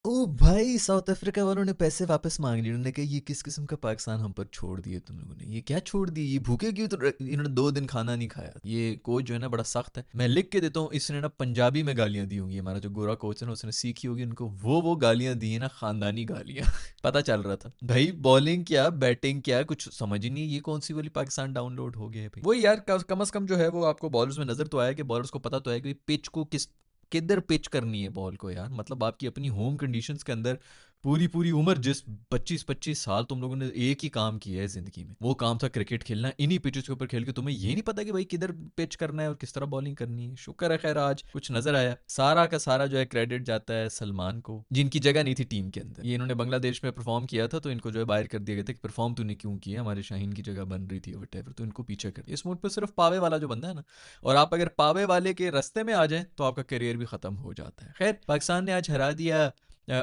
ओ भाई, south Africa वालों ने पैसे वापस मांग लिए। उन्होंने कहा ये किस किस्म का पाकिस्तान हम पर छोड़ दिए तुम लोगों ने, ये क्या छोड़ दिए, ये भूखे क्यों, तो इन्होंने 2 दिन खाना नहीं खाया। ये कोच जो है ना बड़ा सख्त है, मैं लिख के देता हूँ। इसने ना पंजाबी में गालियां दी होंगी, हमारा जो गोरा कोच है ना उसने सीखी होगी उनको, वो गालियां दी है ना, खानदानी गालियां। पता चल रहा था भाई, बॉलिंग क्या बैटिंग क्या कुछ समझ ही नहीं, ये कौन सी वाली पाकिस्तान डाउनलोड हो गया है भाई। वही यार, कम से कम जो है वो आपको बॉलर्स में नजर तो आया कि बॉलर्स को पता तो है कि पिच को किधर पिच करनी है बॉल को यार। मतलब आपकी अपनी होम कंडीशंस के अंदर पूरी पूरी उम्र, जिस 25-25 साल तुम लोगों ने एक ही काम किया है जिंदगी में, वो काम था क्रिकेट खेलना। इन्हीं पिचेस के ऊपर खेल के तुम्हें ये नहीं पता कि भाई किधर पिच करना है और किस तरह बॉलिंग करनी है। शुक्र है खैर आज कुछ नजर आया। सारा का सारा जो है क्रेडिट जाता है सलमान को, जिनकी जगह नहीं थी टीम के अंदर। ये इन्होंने बांग्लादेश में परफॉर्म किया था तो इनको जो है बाहर कर दिया गया था कि परफॉर्म तूने क्यों किया, हमारे शाहीन की जगह बन रही थी वट, तो इनको पीछे कर दिया। इस मोड पर सिर्फ पावे वाला जो बंदा है ना, और आप अगर पावे वाले के रास्ते में आ जाएं तो आपका करियर भी खत्म हो जाता है। खैर, पाकिस्तान ने आज हरा दिया,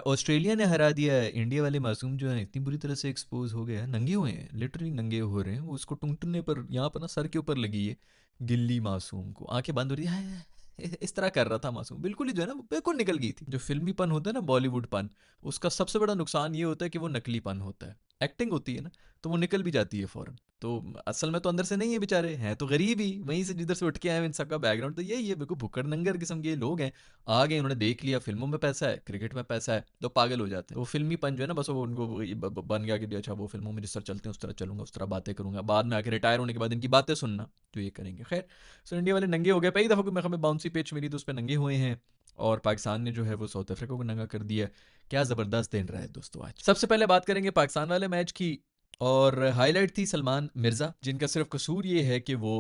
ऑस्ट्रेलिया ने हरा दिया है। इंडिया वाले मासूम जो है इतनी बुरी तरह से एक्सपोज हो गए हैं, नंगे हुए हैं, लिटरली नंगे हो रहे हैं। वो उसको टूटने पर यहाँ पर ना सर के ऊपर लगी है गिल्ली, मासूम को आंखें बंद हो रही है। इस तरह कर रहा था मासूम, बिल्कुल ही जो है ना वो बिल्कुल निकल गई थी। जो फिल्मी पन होता है ना, बॉलीवुड पन, उसका सबसे बड़ा नुकसान ये होता है कि वो नकली पन होता है। एक्टिंग होती है ना तो वो निकल भी जाती है फौरन। तो असल में तो अंदर से नहीं है, बेचारे हैं तो गरीब ही, वहीं से जिधर से उठ के आए इन सबका बैकग्राउंड तो यही है, बिल्कुल भुक्कड़ नंगर किस्म के लोग हैं। आ गए, उन्होंने देख लिया फिल्मों में पैसा है, क्रिकेट में पैसा है, तो पागल हो जाते हैं। वो फिल्मी पन जो है ना, बस वो उनको बन गया कि अच्छा वो फिल्मों में जिस तरह चलते हैं उस तरह चलूंगा, उस तरह बातें करूंगा, बाद में आके रिटायर होने के बाद इनकी बातें सुनना जो ये करेंगे। खैर, सो इंडिया वाले नंगे हो गए। पहली दफ़ा को हमें बाउंसी पिच मिली तो उस पर नंगे हुए हैं, और पाकिस्तान ने जो है वो साउथ अफ्रीका को नंगा कर दिया। क्या ज़बरदस्त दिन रहा है दोस्तों आज। सबसे पहले बात करेंगे पाकिस्तान वाले मैच की, और हाईलाइट थी सलमान मिर्ज़ा, जिनका सिर्फ कसूर ये है कि वो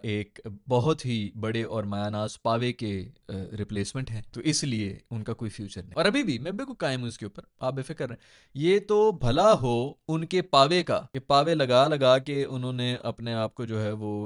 एक बहुत ही बड़े और मायानाज पावे के रिप्लेसमेंट हैं, तो इसलिए उनका कोई फ्यूचर नहीं। और अभी भी मैं बिल्कुल कायम हूँ इसके ऊपर, आप बेफिक्र रहें। ये तो भला हो उनके पावे का, कि पावे लगा लगा के उन्होंने अपने आप को जो है वो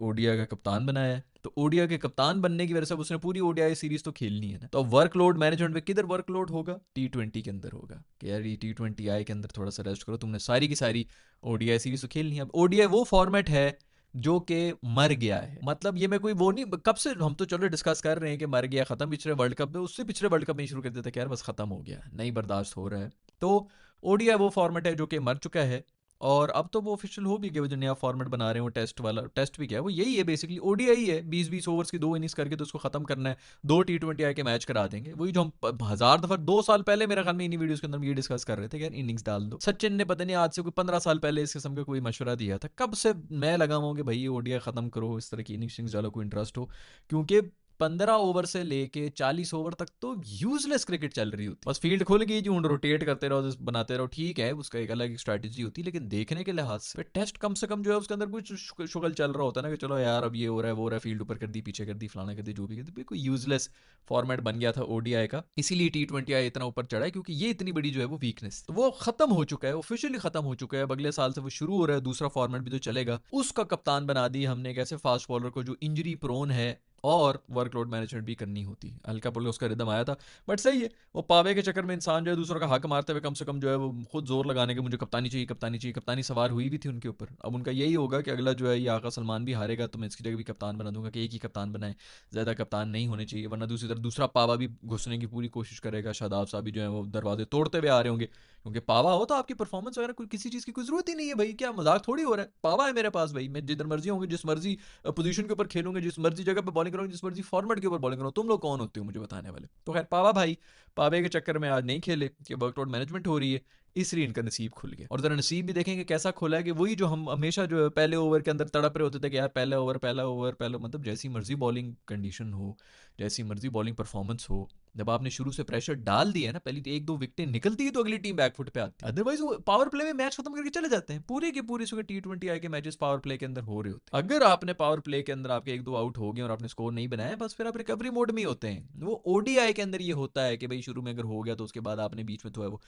ओडीआई का कप्तान बनाया है। तो ओडीआई के कप्तान बनने की वजह से उसने पूरी ओडीआई सीरीज तो खेलनी है ना, तो वर्कलोड मैनेजमेंट में किधर वर्कलोड होगा, T20 के अंदर होगा कि यार ये T20 के अंदर थोड़ा सा रेस्ट करो, तुमने सारी की सारी ओडीआई सीरीज तो खेलनी है। अब ओडीआई वो फॉर्मेट है जो कि मर गया है। मतलब ये मैं कोई वो नहीं, कब से हम तो चलो डिस्कस कर रहे हैं कि मर गया, खत्म, पिछले वर्ल्ड कप में, उससे पिछले वर्ल्ड कप में शुरू कर देता कि यार बस खत्म हो गया, नहीं बर्दाश्त हो रहा है। तो ओडीआई वो फॉर्मेट है जो कि मर चुका है, और अब तो वो ऑफिशियल हो भी गया, वो जो नया फॉर्मेट बना रहे हो टेस्ट वाला, टेस्ट भी क्या है वो, यही है बेसिकली ओडीआई है। 20-20 ओवर्स की 2 इनिंग्स करके तो उसको खत्म करना है, 2 T20 के मैच करा देंगे। वही जो हम हजार दफा 2 साल पहले मेरे ख्याल में इन्हीं वीडियोस के अंदर ये डिस्कस कर रहे थे कि यार इनिंग्स डाल दो। सचिन ने पता नहीं आज से कोई 15 साल पहले इस किस्म का कोई मशवरा दिया था, कब से मैं लगा हूँ कि भाई ये ओडीआई खत्म करो, इस तरह की इनिंग्स डालो, कोई इंटरेस्ट हो। क्योंकि 15 ओवर से लेके 40 ओवर तक तो यूजलेस क्रिकेट चल रही होती है, बस फील्ड खुल गई जो रोटेट करते रहो, बनाते रहो, ठीक है उसका एक अलग स्ट्रैटेजी होती है, लेकिन देखने के लिहाज से टेस्ट कम से कम जो है उसके अंदर कुछ शुगल चल रहा होता है ना, कि चलो यार अब ये हो रहा है वो हो रहा है, फील्ड ऊपर कर दी, पीछे कर दी, फलाना कर दी, जो भी कर दी, बिल्कुल यूजलेस फॉर्मेट बन गया था ओडीआई का। इसीलिए T20 इतना ऊपर चढ़ा है, क्योंकि ये इतनी बड़ी जो है वो वीकनेस, वो खत्म हो चुका है, ऑफिशियली खत्म हो चुका है। अब अगले साल से वो शुरू हो रहा है, दूसरा फॉर्मेट भी तो चलेगा। उसका कप्तान बना दी हमने एक ऐसे फास्ट बॉलर को जो इंजरी प्रोन है, और वर्कलोड मैनेजमेंट भी करनी होती है। हल्का पुल्का उसका रिदम आया था, बट सही है। वो पावे के चक्कर में इंसान जो है दूसरों का हक मारते हुए कम से कम जो है वो खुद जोर लगाने के, मुझे कप्तानी चाहिए, कप्तानी चाहिए, कप्तानी सवार हुई भी थी उनके ऊपर। अब उनका यही होगा कि अगला जो है ये आका सलमान भी हारेगा तो मैं इसकी जगह भी कप्तान बना दूंगा, कि एक ही कप्तान बनाए, ज़्यादा कप्तान नहीं होने चाहिए, वरना दूसरी तरफ दूसरा पावा भी घुसने की पूरी कोशिश करेगा। शादाब साहब भी जो है वो दरवाजे तोड़ते हुए आ रहे होंगे, क्योंकि पावा हो तो आपकी परफॉर्मेंस वगैरह कोई किसी चीज़ की कोई ज़रूरत ही नहीं है भाई, क्या मजाक थोड़ी हो रहा है, पावा है मेरे पास भाई, मैं जिधर मर्जी होंगे, जिस मर्जी पोजीशन के ऊपर खेलूंगे, जिस मर्जी जगह पे बॉलिंग करूंगा, जिस मर्जी फॉर्मेट के ऊपर बॉलिंग करूंगा, तुम लोग कौन होते हो मुझे बताने वाले। तो खैर पावा भाई, पावे के चक्कर में आज नहीं खेले कि वर्कलोड मैनेजमेंट हो रही है, इसलिए इनका नसीब खुल गया। और जरा नसीब भी देखेंगे कैसा खुला है, कि वही जो हम हमेशा जो है पहले ओवर के अंदर तड़प रहे होते थे कि यार पहला ओवर पहला ओवर पहला, मतलब जैसी मर्जी बॉलिंग कंडीशन हो, जैसी मर्जी बॉलिंग परफॉर्मेंस हो, जब आपने शुरू से प्रेशर डाल दिया है ना, पहली 1-2 विकेटें निकलती है तो अगली टीम बैकफुट पे आती है। अदरवाइज वो पावर प्ले में मैच खत्म करके चले जाते हैं। पूरे के पूरे T20 के मैचेस पावर प्ले के अंदर हो रहे होते हैं। अगर आपने पावर प्ले के अंदर आपके 1-2 आउट हो गए और आपने स्कोर नहीं बनाया, बस फिर आप रिकवरी मोड में ही होते हैं। वो ओडीआई के अंदर ये होता है कि भाई शुरू में अगर हो गया तो उसके बाद आपने बीच में तो है वो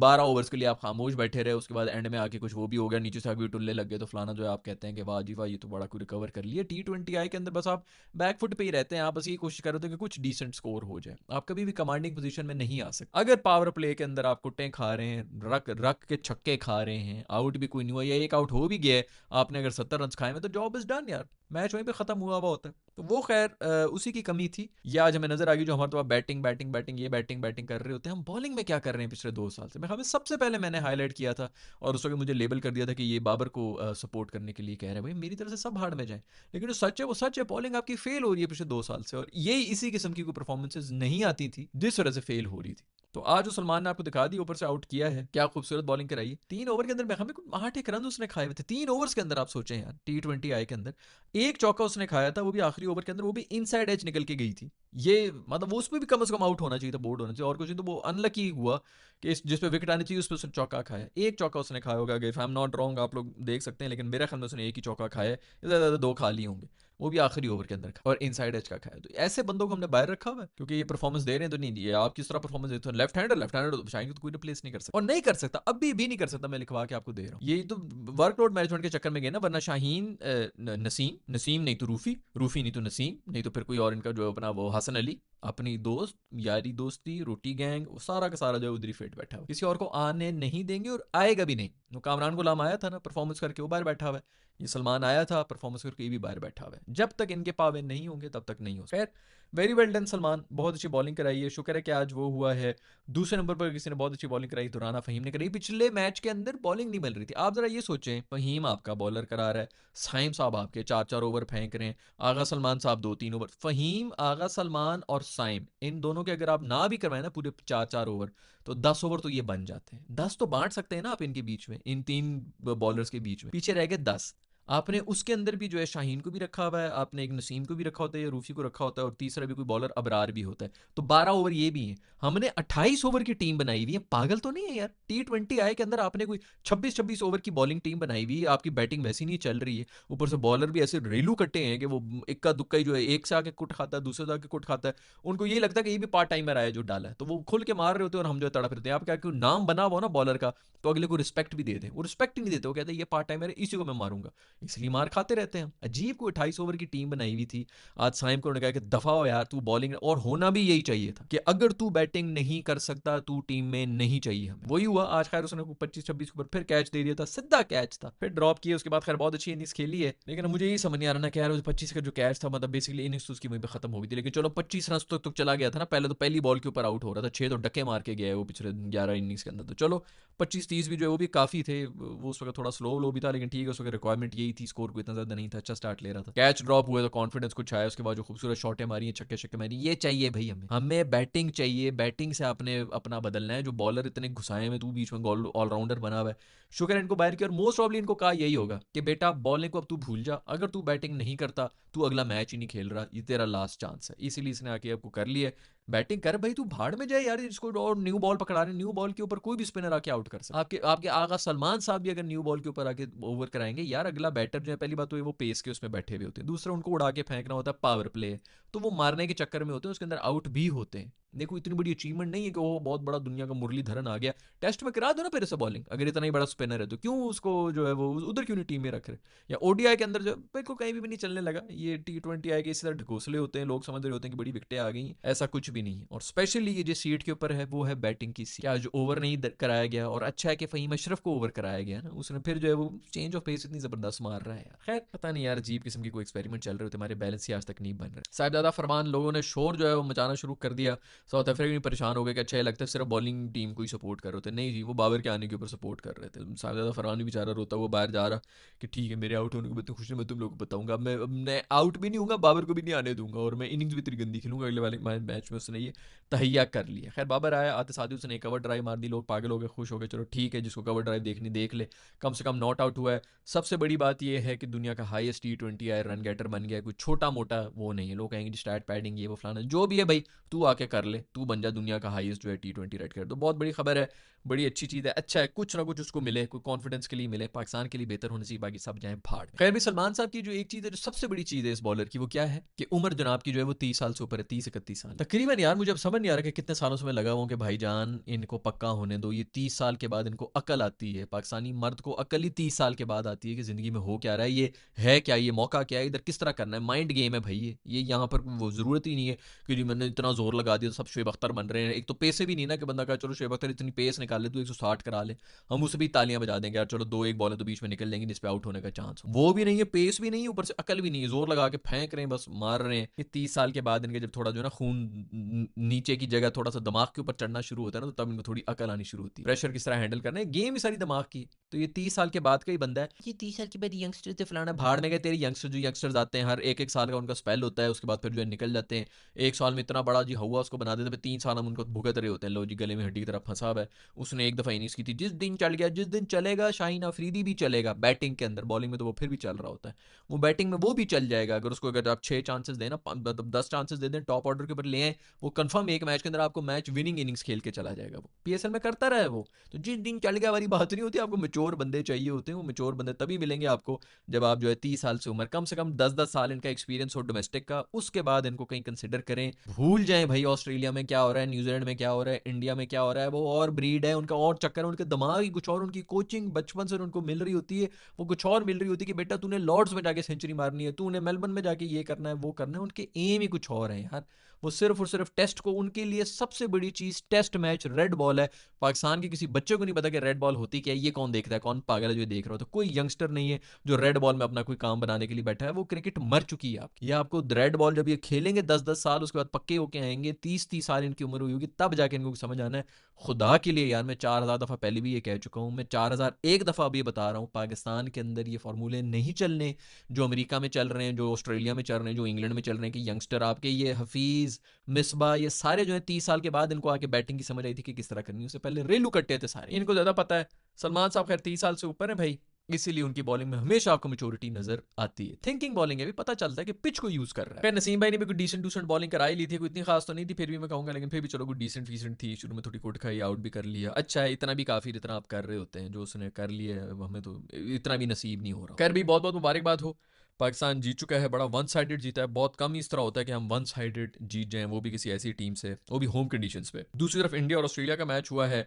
12 ओवर्स के लिए आप खामोश बैठे रहे, उसके बाद एंड में आके कुछ वो भी हो गया, नीचे से आगे टुल्ले लग गए तो फलाना जो है आप कहते हैं कि वाह जी वाह ये तो बड़ा कोई रिकवर कर लिया। T20 के अंदर बस आप बैकफुट पे ही रहते हैं, आप बस ये कोशिश कर रहे थे कि कुछ डिसेंट स्कोर हो जाए। आप कभी भी कमांडिंग पोजीशन में नहीं आ सकते। अगर पावर प्ले के अंदर आप कुट्टे खा रहे हैं, रख रख के छक्के खा रहे हैं, आउट भी कोई नहीं हुआ या एक आउट हो भी गया है, आपने अगर 70 रन खाए में तो जॉब इज डन यार, मैच वहीं पे खत्म हुआ हुआ होता है। तो वो खैर उसी की कमी थी। या आज हमें नजर आ गई जो हमारे तो बैटिंग बैटिंग बैटिंग ये बैटिंग बैटिंग कर रहे होते हैं, हम बॉलिंग में क्या कर रहे हैं पिछले 2 साल से। मैं हमें सबसे पहले मैंने हाईलाइट किया था और उस वक्त मुझे लेबल कर दिया था कि ये बाबर को सपोर्ट करने के लिए कह रहे हैं। भाई मेरी तरफ से सब भाड़ में जाए, लेकिन जो सच है वो सच है, बॉलिंग आपकी फेल हो रही है पिछले 2 साल से, और ये इसी किस्म की कोई परफॉर्मेंसेज नहीं आती थी जिस वजह से फेल हो रही थी। तो आज जो सलमान ने आपको दिखा दी, ऊपर से आउट किया है, क्या खूबसूरत बॉलिंग कराई है। 3 ओवर के अंदर हमें 8 रन उसने खाए हुए थे 3 ओवर्स के अंदर। आप सोचें यार, T20I के अंदर एक चौका उसने खाया था, वो भी आखिरी ओवर के अंदर, वो भी इनसाइड एज निकल के गई थी। ये मतलब वो उसमें भी कम से कम आउट होना चाहिए था, बोर्ड होना चाहिए और कुछ नहीं। तो वो अनलकी हुआ कि जिस पे विकेट आनी चाहिए उस पर उसने चौका खाया। एक चौका उसने खाया होगा, if I am not wrong, आप लोग देख सकते हैं, लेकिन मेरे ख्याल में उसने एक ही चौका खाया है, ज़्यादा 2 खा लिए होंगे, वो भी आखिरी ओवर के अंदर खा और इनसाइड एज का खाया। तो ऐसे बंदों को हमने बाहर रखा हुआ है क्योंकि ये परफॉर्मेंस दे रहे हैं। तो नहीं दिए आप किस तरह परफॉर्मेंस देते हो, लेफ्ट हैंडर तो शायद तो कोई रिप्लेस नहीं कर सकता और नहीं कर सकता, अभी भी नहीं कर सकता। मैं लिखवा के आपको दे रहा हूँ। ये तो वर्कलोड मैनेजमेंट के चक्कर में गए ना, वरना शाहीन नसीम, नसीम नहीं तो रूफी, रूफी नहीं तो नसीम, नहीं तो फिर कोई और इनका जो अपना वो हसन अली, अपनी दोस्त यारी दोस्ती रोटी गैंग, वो सारा का सारा जो उधरी फिट बैठा हुआ, किसी और को आने नहीं देंगे और आएगा भी नहीं। वो कामरान गुलाम आया था ना परफॉर्मेंस करके, वो बाहर बैठा हुआ है। ये सलमान आया था परफॉर्मेंस करके, ये भी बाहर बैठा हुआ है। जब तक इनके पावे नहीं होंगे तब तक नहीं हो। खैर वेरी वेल डन सलमान, बहुत अच्छी बॉलिंग कराई है, शुक्र है कि आज वो हुआ है। दूसरे नंबर पर किसी ने बहुत अच्छी बॉलिंग कराई, दुराना फहीम ने कराई। पिछले मैच के अंदर बॉलिंग नहीं मिल रही थी। आप जरा ये सोचें, फहीम आपका बॉलर करा रहा है, साइम साहब आपके 4-4 ओवर फेंक रहे हैं, आगा सलमान साहब 2-3 ओवर। फहीम, आगा सलमान और साइम, इन दोनों के अगर आप ना भी करवाएं ना पूरे 4-4 ओवर, तो 10 ओवर तो ये बन जाते हैं। 10 तो बांट सकते हैं ना आप इनके बीच में, इन 3 बॉलर्स के बीच में। पीछे रह गए 10। आपने उसके अंदर भी जो है शाहीन को भी रखा हुआ है, आपने एक नसीम को भी रखा होता है या रूफी को रखा होता है, और तीसरा भी कोई बॉलर अबरार भी होता है। तो 12 ओवर ये भी हैं। हमने 28 ओवर की टीम बनाई हुई है। पागल तो नहीं है यार, T20I के अंदर आपने कोई 26-26 ओवर की बॉलिंग टीम बनाई हुई है। आपकी बैटिंग वैसी नहीं चल रही है, ऊपर से बॉलर भी ऐसे रेलू कट्टे हैं कि वो इक्का दुक्का ही जो है, एक से आके कुट खाता है, दूसरे से आके कुट खाता है। उनको ये लगता है कि ये भी पार्ट टाइमर आया जो डाला है, तो वो खुल के मार रहे होते हैं और हम जो तड़प रहे हैं। आप क्या, क्यों नाम बना हुआ ना बॉलर का, तो अगले को रिस्पेक्ट भी दे दें। वो रिस्पेक्ट ही नहीं देते, वो कहते हैं ये पार्ट टाइमर है, इसी को मैं मारूंगा, इसलिए मार खाते रहते हैं। अजीब को 28 ओवर की टीम बनाई हुई थी। आज साइम को उन्होंने कहा कि दफा हो यार, तू बॉलिंग, और होना भी यही चाहिए था कि अगर तू बैटिंग नहीं कर सकता तू टीम में नहीं चाहिए हमें। वही हुआ आज। खैर उसने 25-26 ओवर फिर कैच दे दिया था, सीधा कैच था, फिर ड्रॉप किया। उसके बाद खैर बहुत अच्छी इनिंग्स खेली है, लेकिन मुझे ये समझ नहीं आ रहा ना कि यार 25 का जो कैच था, मतलब बेसिकली इनिंग्स उसकी वहीं पे खत्म हो गई थी। लेकिन चलो 25 रन तक चला गया था ना। पहले तो पहली बॉल के ऊपर आउट हो रहा था, 6 तो डके मार के गया है वो पिछले 11 इनिंग्स के अंदर। तो चलो 25-30 भी जो है वो भी काफ़ी थे। वो उस वक्त थोड़ा स्लो भी था, लेकिन ठीक है, उस वक्त रिक्वायरमेंट यही थी, स्कोर को इतना ज़्यादा नहीं था, अच्छा स्टार्ट ले रहा था। कैच ड्रॉप हुआ तो कॉन्फिडेंस कुछ आया, उसके बाद जो खूबसूरत शॉटें मारी हैं, छक्के छक्के मारी, ये चाहिए भाई हमें। हमें बैटिंग चाहिए, बैटिंग से आपने अपना बदलना है। जो बॉलर इतने घुसाए में, तू बीच में ऑलराउंडर बना हुआ है, शुक्र है इनको बाहर किया। और मोस्ट प्रॉब्ली इनको कहा यही होगा कि बेटा बॉलिंग को अब तू भूल जा, अगर तू बैटिंग नहीं करता तू अगला मैच ही नहीं खेल रहा, ये तेरा लास्ट चांस है। इसीलिए इसने आके आपको कर लिया। बैटिंग कर भाई, तू भाड़ में जाए यार, इसको और न्यू बॉल पकड़ा रहे हैं, न्यू बॉल के ऊपर कोई भी स्पिनर आके आउट कर सकता। आपके आपके आगा सलमान साहब भी अगर न्यू बॉल के ऊपर आके ओवर कराएंगे यार, अगला बैटर जो है, पहली बात तो वो पेस के उसमें बैठे हुए होते हैं, दूसरा उनको उड़ा के फेंकना होता है, पावर प्ले, तो वो मारने के चक्कर में होते हैं, उसके अंदर आउट भी होते हैं। देखो इतनी बड़ी अचीवमेंट नहीं है कि वो बहुत बड़ा दुनिया का मुरलीधरन आ गया, टेस्ट में करा दो ना फिर से बॉलिंग, अगर इतना ही बड़ा स्पिनर है तो क्यों उसको जो है वो उधर क्यों नहीं टीम में रख रहे। या ODI के अंदर जो बिल्कुल कहीं भी नहीं चलने लगा। ये T20I के इसी तरह ढकोसले होते हैं, लोग समझ रहे होते हैं कि बड़ी विकेटें आ गई, ऐसा कुछ भी नहीं है। और स्पेशली ये जो सीट के ऊपर है वो है बैटिंग की सीट। क्या जो ओवर नहीं कराया गया, और अच्छा है कि फ़हीम अशरफ को ओवर कराया गया ना, उसने फिर जो है वो चेंज ऑफ पेस इतनी ज़बरदस्त मार रहा है यार। खैर पता नहीं यार, अजीब किस्म की कोई एक्सपेरिमेंट चल रहे होते, हमारे बैलेंस ही आज तक नहीं बन रहे। साहिबजादा फरमान लोगों ने शोर जो है वो मचाना शुरू कर दिया, साउथ अफ्रीका भी परेशान हो गए कि अच्छा लगता है सिर्फ बॉलिंग टीम को ही सपोर्ट कर रहे थे। नहीं जी, वो बाबर के आने के ऊपर सपोर्ट कर रहे थे। साहिबजादा फरमान भी बेचारा रोता हुआ बाहर जा रहा कि ठीक है मेरे आउट होने को खुशी मैं तुम लोगों को बताऊंगा, अब मैं आउट भी नहीं हूँ, बाबर को भी नहीं आने दूंगा, और मैं इनिंग्स भी तेरी गंदी खेलूंगा अगले वाले मैच में। उसने ये तहैया कर लिया। खैर बाबर आया, आते साथ ही उसने कवर ड्राइव मार दी, लोग पागल हो गए, खुश हो गए, चलो ठीक है जिसको कवर ड्राइव देखनी देख ले, कम से कम नॉट आउट हुआ है। सबसे बड़ी बात यह है कि दुनिया का हाईएस्ट T20I रन गेटर बन गया है, कोई छोटा मोटा वो नहीं है। लोग कहेंगे स्टैट पैडिंग ये वो फलाना जो भी है, भाई तू आके कर ले, तू बन जा दुनिया का हाईएस्ट जो है T20 रन गेटर। तो बहुत बड़ी खबर है, बड़ी अच्छी चीज़ है, अच्छा है, कुछ ना कुछ उसको मिले, कोई कॉन्फिडेंस के लिए मिले, पाकिस्तान के लिए बेहतर होने चाहिए, बाकी सब जाए भाड़। खैर भी सलमान साहब की जो एक चीज़ है, जो सबसे बड़ी चीज़ है इस बॉलर की, वो क्या है कि उम्र जनाब की जो है वो 30 साल से ऊपर है, 30-31 साल तकरीबन। यार मुझे अब समझ नहीं आ रहा कि कितने सालों से मैं लगा हुआ कि भाईजान इनको पक्का होने दो। ये 30 साल के बाद इनको अकल आती है, पाकिस्तानी मर्द को अकल ही 30 साल के बाद आती है कि ज़िंदगी में हो क्या रहा है, ये है क्या, ये मौका क्या है, इधर किस तरह करना है, माइंड गेम है भाई। ये यहाँ पर वो ज़रूरत ही नहीं है कि जी मैंने इतना जोर लगा दिया तो सब शुएब अख्तर बन रहे हैं। एक तो पैसे भी नहीं ना कि बंदा कहा चलो शुएब अख्तर इतनी पेस निकाल ले, तो 160 करा ले, हम उसे भी तालियां बजा देंगे यार, चलो दो एक बॉलें तो बीच में निकल लेंगी जिस पे आउट होने का चांस हो। वो भी नहीं है, पेस भी नहीं है, ऊपर से अकल भी नहीं है, जोर लगा के फेंक रहे हैं, बस मार रहे हैं। ये 30 साल के बाद इनके जब थोड़ा जो है ना खून नीचे की जगह थोड़ा सा दिमाग के ऊपर चढ़ना शुरू होता है ना, तो तब इनको थोड़ी अकल आनी शुरू होती है, प्रेशर किस तरह हैंडल करना है, गेम ही सारी दिमाग की। तो ये 30 साल के बाद का ही बंदा है, ये 30 साल के बाद यंगस्टर से फलाना भाड़ में गए तेरे यंगस्टर। जो यंगस्टर्स आते हैं हर एक साल का उनका स्पेल होता है, उसके बाद फिर जो है निकल जाते हैं। एक साल में इतना बड़ा जी हुआ उसको बना देते हैं, 3 साल हम उनको भुगत रहे होते हैं, लो जी गले में हड्डी की तरफ फंसा हुआ है। उसने एक दफ़ा इनिंग्स की थी, जिस दिन चल गया, जिस दिन चलेगा शाहीन अफरीदी भी चलेगा बैटिंग के अंदर, बॉलिंग में तो वो फिर भी चल रहा होता है, वो बैटिंग में वो भी चल जाएगा। अगर उसको अगर आप 6 चांसेस देना, मतलब 10 चांसेस दे दें, टॉप ऑर्डर के ऊपर ले आए, वो कंफर्म एक मैच के अंदर आपको मैच विनिंग इनिंग्स खेल के चला जाएगा। वो पीएसएल में करता रहा है वो। तो जिस दिन चल गया वाली बात नहीं होती, आपको मेच्योर बंदे चाहिए होते हैं। वो मेच्योर बंदे तभी मिलेंगे आपको जब आप जो है 30 साल से उम्र, कम से कम 10-10 साल इनका एक्सपीरियंस हो डोमेस्टिक का, उसके बाद इनको कहीं कंसिडर करें। भूल जाएं भाई ऑस्ट्रेलिया में क्या हो रहा है, न्यूजीलैंड में क्या हो रहा है, इंडिया में क्या हो रहा है, वो और ब्रीड है, उनका और चक्कर है, उनके दिमाग ही कुछ और, उनकी कोचिंग बचपन से उनको मिल रही होती है, वो कुछ और मिल रही होती है कि बेटा तूने लॉर्ड्स में जाके सेंचुरी मारनी है, तूने मेलबर्न में जाके ये करना है वो करना है। उनके एम ही कुछ और है यार। वो सिर्फ और सिर्फ टेस्ट को, उनके लिए सबसे बड़ी चीज टेस्ट मैच रेड बॉल है। पाकिस्तान के किसी बच्चे को नहीं पता कि रेड बॉल होती क्या है, ये कौन देखता है, कौन पागल है जो देख रहा हो। तो कोई यंगस्टर नहीं है जो रेड बॉल में अपना कोई काम बनाने के लिए बैठा है, वो क्रिकेट मर चुकी है आपकी। ये आपको रेड बॉल जब ये खेलेंगे 10-10 साल, उसके बाद पक्के होके आएंगे, 30-30 साल इनकी उम्र हुई होगी, तब जाके इनको समझ आना है। खुदा के लिए यार, मैं 4000 दफ़ा पहले भी ये कह चुका हूँ, मैं 4001 दफ़ा अभी बता रहा हूँ, पाकिस्तान के अंदर ये फार्मूले नहीं चलने जो अमेरिका में चल रहे हैं, जो ऑस्ट्रेलिया में चल रहे हैं, जो इंग्लैंड में चल रहे हैं, कि यंगस्टर आपके ये हफीज़, मिसबा, ये सारे जो है 30 साल के बाद इनको आके बैटिंग की समझ आई थी कि किस तरह करनी है। उससे पहले रेलू कट्टे थे सारे, इनको ज़्यादा पता है। सलमान साहब खैर 30 साल से ऊपर है भाई, इसीलिए उनकी बॉलिंग में हमेशा आपको मेच्योरिटी नजर आती है। थिंकिंग बॉलिंग है, भी पता चलता है कि पिच को यूज कर रहा है। फिर नसीम भाई ने भी कोई डिसेंट बॉलिंग कराई ली थी, कोई इतनी खास तो नहीं थी, फिर भी मैं कहूंगा, लेकिन फिर भी चलो कोई डिसेंट फीसेंट थी। शुरू में थोड़ी कुट खाई, आउट भी कर लिया, अच्छा है, इतना भी काफी जितना आप कर रहे होते हैं। जो उसने कर लिया है हमें तो इतना भी नसीब नहीं हो रहा। खैर भी बहुत बहुत मुबारकबाद हो, पाकिस्तान जीत चुका है, बड़ा वन साइडेड जीता है। बहुत कम इस तरह होता है कि हम वन साइडेड जीत जाएं, वो भी किसी ऐसी टीम से, वो भी होम कंडीशंस पे। दूसरी तरफ इंडिया और ऑस्ट्रेलिया का मैच हुआ है,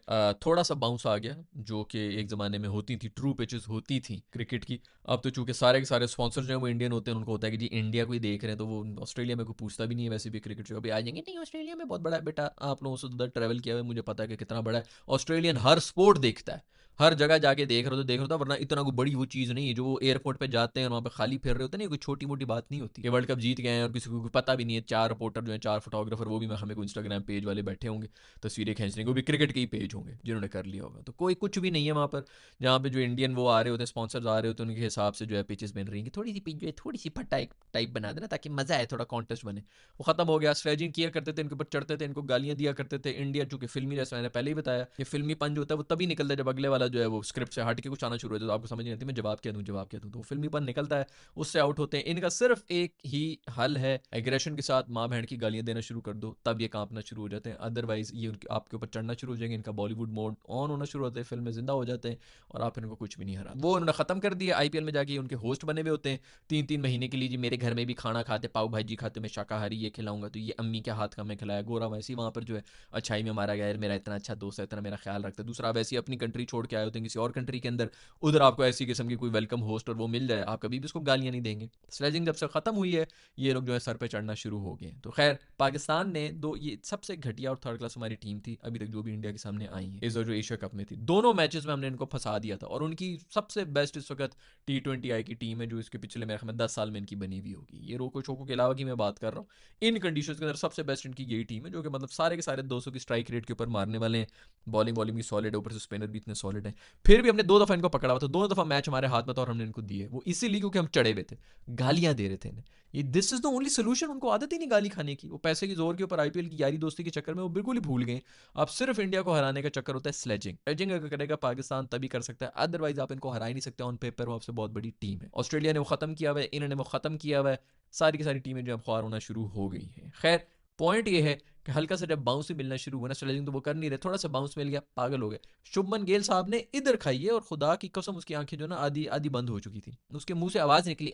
थोड़ा सा बाउंस आ गया, जो कि एक ज़माने में होती थी, ट्रू पिचेस होती थी क्रिकेट की। अब तो चूंकि सारे के सारे स्पॉन्सर जो है वो इंडियन होते हैं, उनको होता है कि जी इंडिया को ही देख रहे हैं, तो वो ऑस्ट्रेलिया में कोई पूछता भी नहीं है। वैसे भी क्रिकेट जो अभी आ जाएंगे, नहीं ऑस्ट्रेलिया में बहुत बड़ा है बेटा, आप लोगों से उधर ट्रैवल किया हुआ है, मुझे पता है कि कितना बड़ा है। ऑस्ट्रेलियन हर स्पोर्ट देखता है, हर जगह जाके देख रहे हो तो देख रहा था, वरना इतना कोई बड़ी वो चीज़ नहीं है। जो वो एयरपोर्ट पे जाते हैं वहाँ पे खाली फिर रहे होते हैं, कोई छोटी मोटी बात नहीं होती कि वर्ल्ड कप जीत गए हैं और किसी को पता भी नहीं है। 4 रिपोर्टर जो है, 4 फोटोग्राफर, वो भी मैं हमें को इंस्टाग्राम पेज वाले बैठे होंगे तस्वीरें खींचने को, भी क्रिकेट के ही पेज होंगे जिन्होंने कर लिया होगा। तो कोई कुछ भी नहीं है वहाँ पर। जहाँ पे जो इंडियन वो आ रहे होते हैं, स्पॉन्सर्स आ रहे होते हैं, उनके हिसाब से जो है पिचेस बन रही हैं, थोड़ी सी पिच जो है थोड़ी सी फटा टाइप बना देना ताकि मजा आए, थोड़ा कॉन्टेस्ट बने। वो खत्म हो गया। स्लेजिंग किया करते थे, इनके ऊपर चढ़ते थे, इनको गालियां दिया करते थे। इंडिया चूंकि फिल्मी, जैसे मैंने पहले ही बताया, ये फिल्मी पंज होता है, वो तभी निकलता है जब अगले वाला जो है वो स्क्रिप्ट से हट के कुछ आना शुरू होता है, तो आपको समझ नहीं आती मैं जवाब क्या दूं, तो वो फिल्मी पन निकलता है, उससे आउट होते हैं। इनका सिर्फ एक ही हल है, एग्रेशन के साथ माँ बहन की गालियां देना शुरू कर दो, तब ये कांपना शुरू हो जाते हैं। अदरवाइज ये आपके ऊपर चढ़ना शुरू हो जाएंगे, इनका बॉलीवुड मोड ऑन होना शुरू होता है, फिल्म में जिंदा हो जाते हैं और आप इनको कुछ भी नहीं हरा। वो उन्होंने खत्म कर दिया। आईपीएल में जाके उनके होस्ट बने हुए होते हैं 3-3 महीने के लिए, जी मेरे घर में भी खाना खाते, पाव भाजी खाते, मैं शाकाहारी, ये खिलाऊंगा, तो ये अम्मी के हाथ का मैं खिलाया, गोरा वैसे ही वहाँ पर जो है अच्छाई में मारा गया, यार मेरा इतना अच्छा दोस्त है, इतना मेरा ख्याल रखता है। दूसरा वैसे ही अपनी कंट्री छोड़ के आए होते हैं किसी और कंट्री के अंदर, उधर आपको ऐसी किस्म की कोई वेलकम होस्ट और वो मिल जाए, आप कभी भी उसको गालियां नहीं देंगे। स्लेजिंग जब से खत्म हुई है, ये लोग जो है सर पे चढ़ना शुरू हो गए। तो खैर पाकिस्तान ने दो, ये सबसे घटिया और थर्ड क्लास हमारी टीम थी अभी तक जो भी इंडिया के सामने आई है, इस जो एशिया कप में थी, दोनों मैचेस में हमने इनको फंसा दिया था। और उनकी सबसे बेस्ट इस वक्त T20I की टीम है, जो इसके पिछले मेरे ख्याल में 10 साल में इनकी बनी हुई होगी। ये रोको छोको के अलावा की मैं बात कर रहा हूँ, इन कंडीशंस के अंदर सबसे बेस्ट इनकी यही टीम है, जो कि मतलब सारे के सारे 200 की स्ट्राइक रेट के ऊपर मारने वाले हैं। बॉलिंग बॉलिंग भी सॉलिड है, ऊपर से स्पिनर भी इतने सॉलिड है। फिर भी हमने 2 दफा इनको पकड़ा हुआ था, दोनों दफा मैच हमारे हाथ में था और हमने इनको दिए, वो इसीलिए क्योंकि हम चढ़े हुए थे, गालियां दे रहे थे इन्हें। ये this is the only solution. उनको आदत ही नहीं गाली खाने की, वो पैसे की जोर के ऊपर आईपीएल की यारी दोस्ती के चक्कर में वो बिल्कुल ही भूल गए। अब सिर्फ इंडिया को हराने का चक्कर होता है स्लेजिंग। स्लेजिंग अगर करेगा पाकिस्तान तभी कर सकता है, अदरवाइज आप इनको हरा ही नहीं सकते। ऑन पेपर वो आपसे बहुत बड़ी टीम है। ऑस्ट्रेलिया ने वो खत्म किया हुआ है, इन्होंने वो खत्म किया हुआ है, सारी की सारी टीमें जो है ख्वार होना शुरू हो गई हैं। खैर पॉइंट ये है कि हल्का सा जब बाउंस भी मिलना शुरू हुआ ना, स्लेजिंग तो वो कर नहीं रहे, थोड़ा सा बाउंस मिल गया, पागल हो गए। शुभमन गिल साहब ने इधर खाई है और खुदा की कसम उसकी आंखें जो ना आधी आधी बंद हो चुकी थी, उसके मुंह से आवाज निकली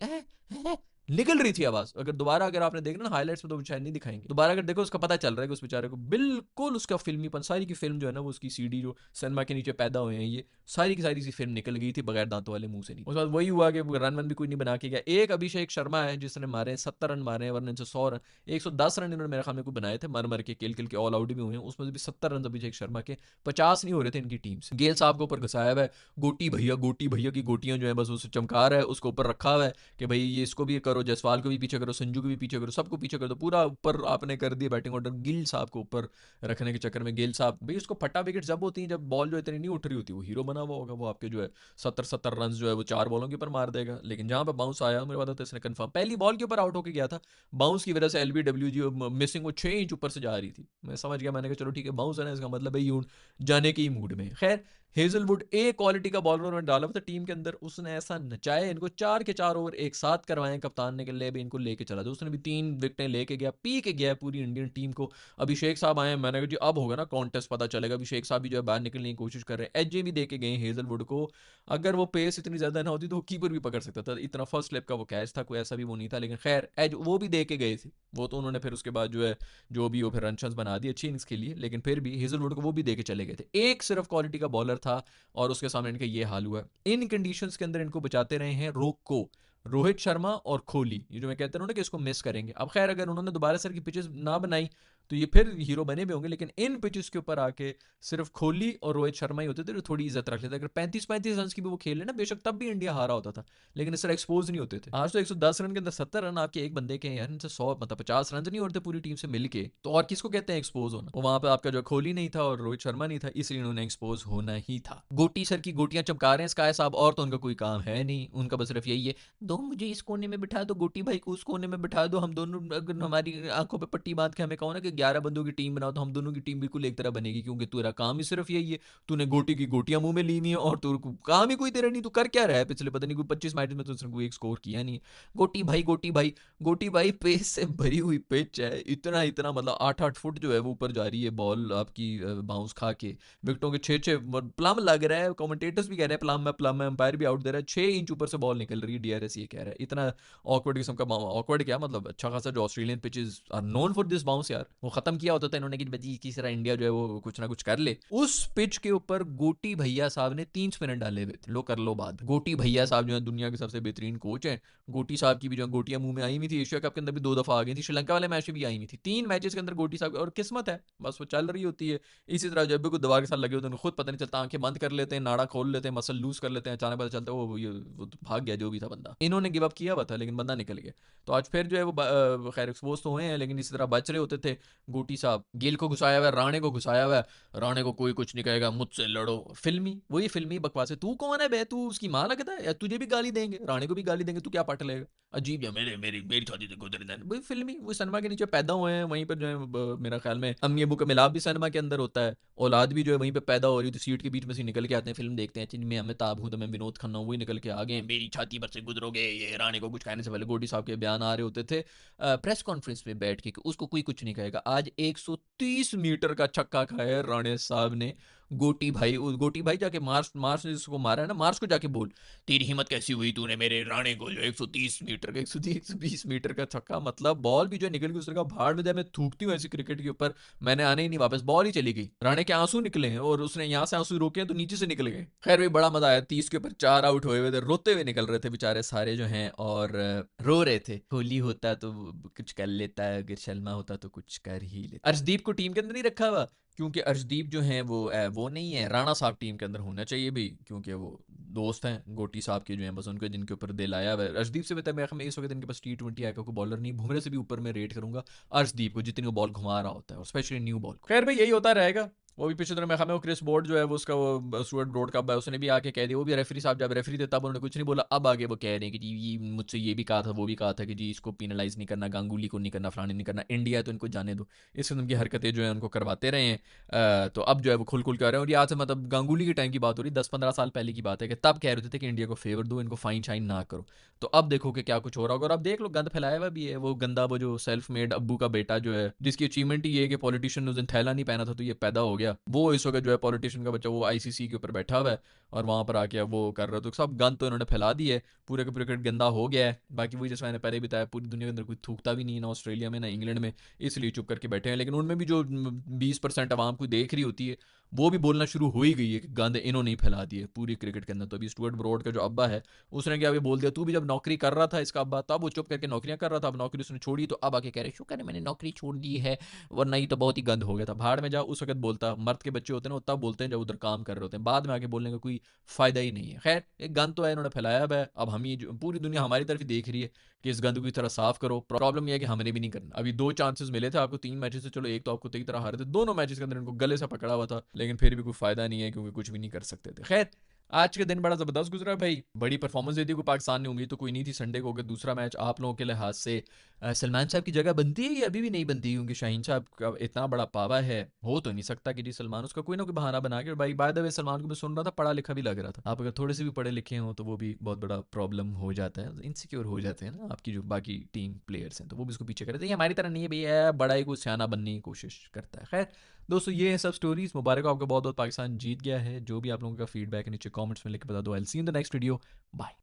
निकल रही थी आवाज। अगर दोबारा अगर आपने देखना ना हाइलाइट्स में तो शायद नहीं दिखाएंगे, दोबारा अगर देखो उसका पता चल रहा है कि उस बेचारे को बिल्कुल उसका फिल्मी सारी की फिल्म जो है ना वो उसकी सीडी जो सिनेमा के नीचे पैदा हुए हैं ये सारी की सारी सी फिल्म निकल गई थी बगैर दांतों वाले मुंह से नहीं। उसके बाद वही हुआ कि रन वन भी कोई नहीं बना के गया। एक अभिषेक शर्मा है जिसने मारे 70 रन मारे हैं, वरना इनसे 100 रन 110 रन इन्होंने मेरे ख्याल में कोई बनाए थे मर मर के किल किल के ऑल आउट भी हुए हैं, उसमें भी 70 रन अभिषेक शर्मा के 50 नहीं हो रहे थे इनकी टीम से। गेल साहब के ऊपर घुसाया हुआ है गोटी भैया की गोटियां जो है बस उसे चमका रहा है, उसको ऊपर रखा हुआ है कि भाई ये इसको भी करो, जायसवाल को भी पीछे करो, संजू को भी पीछे करो, सबको पीछे कर दो, पूरा ऊपर आपने कर दिया बैटिंग ऑर्डर गिल साहब को ऊपर रखने के चक्कर में। गिल साहब भाई उसको फटा विकेट जब होती है जब बॉल जो इतनी नहीं उठ रही होती, वो हीरो बना हुआ होगा, वो आपके जो है 70 रन जो है वो 4 बॉलों के ऊपर मार देगा। लेकिन जहां पर बाउंस आया मेरे बाद इसने कंफर्म पहली बॉल के ऊपर आउट होकर गया था, बाउंस की वजह से एलबीडब्ल्यू जी मिसिंग वो 6 इंच ऊपर से जा रही थी। मैं समझ गया, मैंने कहा चलो ठीक है बाउंस है ना, इसका मतलब है यूं जाने के ही मूड में। खैर हेजलवुड ए क्वालिटी का बॉलर उन्होंने डाला हुआ था टीम के अंदर, उसने ऐसा नचाया इनको 4 के 4 ओवर एक साथ करवाए कप्तान ने के लिए भी इनको लेके चला था, उसने भी 3 विकेटें लेके गया, पी के गया पूरी इंडियन टीम को। अभिषेक साहब आए, मैंने कहा जी अब होगा ना कॉन्टेस्ट पता चलेगा। अभिषेक साहब भी जो है बाहर निकलने की कोशिश कर रहे हैं, एजे भी दे के गए हेजलवुड को। अगर वो पेस इतनी ज्यादा ना होती तो वो कीपर भी पकड़ सकता था, इतना फर्स्ट स्लिप का वो कैच था, कोई ऐसा भी वो नहीं था। लेकिन खैर एज वो भी दे के गए थे, वो तो उन्होंने फिर उसके बाद जो है जो भी वो फिर रन बना दी अच्छी इनिंग्स के लिए, लेकिन फिर भी हेजलवुड को वो भी दे के चले गए थे। एक सिर्फ क्वालिटी का बॉलर था और उसके सामने इनका ये हाल हुआ। इन कंडीशंस के अंदर इनको बचाते रहे हैं रोक को रोहित शर्मा और कोहली, ये जो मैं कहता हूँ ना कि इसको मिस करेंगे। अब खैर अगर उन्होंने दोबारा सर की पिचेस ना बनाई तो ये फिर हीरो बने भी होंगे, लेकिन इन पिचेस के ऊपर आके सिर्फ कोहली और रोहित शर्मा ही होते थे जो थोड़ी इज्जत रख लेते। अगर 35-35 रन की भी वो खेल ले ना बेशक तब भी इंडिया हारा होता था, लेकिन इस तरह एक्सपोज नहीं होते थे। आज तो 110 रन के अंदर 70 रन आपके एक बंदे के हैं यार, इनसे 100 मतलब 50 रन नहीं होते पूरी टीम से मिलके, तो और किसको कहते हैं एक्सपोज होना। वो वहां पे आपका जो कोहली नहीं था और रोहित शर्मा नहीं था, इसलिए उन्होंने एक्सपोज होना ही था। गोटी सर की गोटियां चमका रहे हैं स्काई साहब, और तो उनका कोई काम है नहीं, उनका बस सिर्फ यही है दो मुझे इस कोने में बिठा दो, गोटी भाई को उस कोने में बिठा दो, हम दोनों अगर हमारी आंखों पे पट्टी बांध के हमें कहो ना कि 11 बंदों की टीम बनाओ तो हम दोनों की टीम बिल्कुल एक तरह बनेगी, क्योंकि तेरा काम ही सिर्फ यही है, तूने गोटी की गोटियां मुंह में ली हुई है और तू काम ही कोई तेरा नहीं, तू कर क्या रहा है पिछले पता नहीं कोई 25 मैच में तो उसने कोई एक स्कोर किया नहीं। गोटी भाई गोटी भाई गोटी भाई, पेस से भरी हुई पिच है, इतना इतना मतलब 8-8 फुट जो है वो ऊपर जा रही है बॉल आपकी बाउंस खा के, विकेटों के 6-6 प्लम लग रहा है, कमेंटेटर्स भी कह रहे हैं प्लम है, अंपायर भी आउट दे रहा है, 6 इंच ऊपर से बॉल निकल रही है, डीआरएस ये कह रहा है। इतना ऑकवर्ड किस्म का ऑकवर्ड क्या मतलब अच्छा खासा जो Australian pitches are known for this bounce यार, वो खत्म किया होता था इन्होंने कि बची किस तरह इंडिया जो है वो कुछ ना कुछ कर ले। उस पिच के ऊपर गोटी भैया साहब ने 3 स्पिनर डाले हुए थे, लो कर लो बात। गोटी भैया साहब जो है दुनिया के सबसे बेहतरीन कोच हैं, गोटी साहब की भी जो गोटियां मुंह में आई हुई थी, एशिया कप के अंदर भी 2 दफा आ गई थी, श्रीलंका वाले मैच में भी आई हुई थी, 3 मैचेस के अंदर गोटी साहब, और किस्मत है बस वो चल रही होती है। इसी तरह जब भी कोई दवा के साथ लगे होते हैं खुद पता नहीं चलता, आंखें बंद कर लेते हैं, नाड़ा खोल लेते हैं, मसल लूज कर लेते हैं, अचानक पता चलता है वो तो भाग गया जो भी था बंदा। इन्होंने गिव अप किया हुआ था लेकिन बंदा निकल गया। तो आज फिर जो है वो खैर एक्सपोज तो हुए हैं, लेकिन इसी तरह बच रहे होते थे। गोटी साहब गिल को घुसाया हुआ है, राणे को घुसाया हुआ है, राणे को कोई कुछ नहीं कहेगा, मुझसे लड़ो, फिल्मी वही फिल्मी बकवास है, तू कौन है बे, तू उसकी माँ लगता है, या तुझे भी गाली देंगे, राणे को भी गाली देंगे, तू क्या पट लेगा, अजीब या मेरे मेरी मेरी छाती से गुजर जाए, वही फिल्मी, वो सनमा के नीचे पैदा हुए हैं, वहीं पर जो है मेरा ख्याल में अम्मी अबू का मिलाप भी सनमा के अंदर होता है, औलाद भी जो है वहीं पे पैदा हो रही, तो सीट के बीच में से निकल के आते हैं, फिल्म देखते हैं, मैं अमिताभ हूँ तो मैं विनोद खन्ना हूँ, वही निकल के आ गए मेरी छाती पर से गुजरोगे, ये राणे को कुछ कहने से पहले गोटी साहब के बयान आ रहे होते थे प्रेस कॉन्फ्रेंस में बैठ के, उसको कोई कुछ नहीं कहेगा। आज 130 मीटर का छक्का खाया राणे साहब ने। गोटी भाई जाके मार्स मार्स ने जिसको मारा है ना, मार्स को जाके बोल तेरी हिम्मत कैसी हुई तूने मेरे राणे को जो 130 मीटर का 120 मीटर का छक्का, मतलब बॉल भी जो निकल गई उसने कहा भाड़ में जाए, मैं थूकती हूँ ऐसी क्रिकेट के ऊपर, मैंने आने ही नहीं वापस, बॉल ही चली गई, राणे के आंसू निकले हैं और उसने यहाँ से आंसू रोके हैं तो नीचे से निकल गए। खैर भाई बड़ा मजा आया, 30 के ऊपर 4 आउट हुए हुए थे, रोते हुए निकल रहे थे बेचारे सारे जो हैं, और रो रहे थे, कोहली होता तो कुछ कर लेता है, अगर शर्मा होता तो कुछ कर ही लेता। अर्शदीप को टीम के अंदर नहीं रखा हुआ क्योंकि अर्शदीप जो हैं वो नहीं है, राणा साहब टीम के अंदर होना चाहिए भी, क्योंकि वो दोस्त हैं गोटी साहब के जो हैं, बस उनके जिनके ऊपर दिल आया हुआ है। अर्शदीप से बेहतर मैं इस वक्त इनके पास T20 आया कोई बॉलर नहीं, बुमराह से भी ऊपर मैं रेट करूंगा अर्शदीप को, जितनी वो बॉल घुमा रहा होता है और स्पेशली न्यू बॉल। खैर भाई यही होता रहेगा। वो भी पिछले दिनों में हमें वो क्रिस बोर्ड जो है वो उसका वो स्टुअर्ट ब्रॉड का उसने भी आके कह दिया, वो भी रेफरी साहब जब रेफरी थे तब उन्होंने कुछ नहीं बोला, अब आगे वो कह रहे हैं कि जी ये मुझसे ये भी कहा था वो भी कहा था कि जी इसको पिनलाइज नहीं करना, गांगुली को नहीं करना, फलाने नहीं करना, इंडिया है तो इनको जाने दो, इस किस्म की हरकतें जो है उनको करवाते रहे हैं। तो अब जो है वो खुल खुल कर रहे हैं, और ये आज से मतलब गांगुली के टाइम की बात हो रही, 10-15 साल पहले की बात है कि तब कह रहे थे कि इंडिया को फेवर दो, इनको फाइन शाइन ना करो। तो अब देखो कि क्या कुछ हो रहा होगा, और अब देख लो गंद फैलाया हुआ भी है, वो गंदा वो जो सेल्फ मेड अब्बू का बेटा जो है जिसकी अचीवमेंट ही ये है कि पॉलिटिशियन ने उस दिन थैला नहीं पहना था तो ये पैदा हो गया गया, वो इस वक्त जो है पॉलिटिशियन का बच्चा वो आईसीसी के ऊपर बैठा हुआ है और वहाँ पर आके अब वो कर रहा है। तो सब गंद तो इन्होंने फैला दी है, पूरे का पूरा क्रिकेट गंदा हो गया है। बाकी वही जैसे मैंने पहले बताया, पूरी दुनिया के अंदर कोई थूकता भी नहीं है, ना ऑस्ट्रेलिया में ना इंग्लैंड में, इसलिए चुप करके बैठे हैं। लेकिन उनमें भी जो 20% आवाम को देख रही होती है, वो भी बोलना शुरू हो ही गई है कि गंद इन्होंने ही फैला दी है पूरी क्रिकेट के अंदर। तो अभी स्टुअर्ट ब्रॉड का जो अब्बा है, उसने क्या अभी बोल दिया, तू भी जब नौकरी कर रहा था, इसका अब्बा, तब वो चुप करके नौकरियां कर रहा था, अब नौकरी उसने छोड़ी तो अब आके कह रहे शुक्र है मैंने नौकरी छोड़ दी है, वरना ही तो बहुत ही गंद हो गया था। भाड़ में जा, उस वक्त बोलता। मर्द के बच्चे होते हैं ना, वो तब बोलते हैं जब उधर काम कर रहे होते हैं, बाद में आके बोलने का कोई फायदा ही नहीं है। खैर, एक गंद तो है, इन्होंने फैलाया है, अब हम ही पूरी दुनिया हमारी तरफ ही देख रही है कि इस गंद को की तरह साफ करो। प्रॉब्लम यह है कि हमने भी नहीं करना। अभी 2 चांसेस मिले थे आपको 3 मैचेस से, चलो एक तो आपको सही तरह हारे थे, दोनों मैचेस के अंदर इनको गले से पकड़ा हुआ था, लेकिन फिर भी कोई फायदा नहीं है क्योंकि कुछ भी नहीं कर सकते थे। खैर, आज का दिन बड़ा ज़बरदस्त गुजरा भाई, बड़ी परफॉर्मेंस दी थी कोई पाकिस्तान ने, उम्मीद तो कोई नहीं थी। संडे को हो गया दूसरा मैच, आप लोगों के लिहाज से सलमान साहब की जगह बनती है या अभी भी नहीं बनती? क्योंकि शाहीन साहब का इतना बड़ा पावा है, हो तो नहीं सकता कि जी सलमान उसका कोई ना कोई बहाना बना के। भाई बाय द वे, सलमान को मैं सुन रहा था पढ़ा लिखा भी लग रहा था। आप अगर थोड़े से भी पढ़े लिखे हो तो वो भी बहुत बड़ा प्रॉब्लम हो जाता है, इनसिक्योर हो जाते हैं ना आपकी जो बाकी टीम प्लेयर्स हैं, तो वो भी उसको पीछे कर रहे थे। ये हमारी तरह नहीं है भैया, बड़ा ही कुछ सियाना बनने की कोशिश करता है। खैर दोस्तों, ये है सब स्टोरीज। मुबारक हो आपका बहुत बहुत, पाकिस्तान जीत गया है। जो भी आप लोगों का फीडबैक है नीचे कमेंट्स में लिख के बता दो। I will see in the next video. Bye.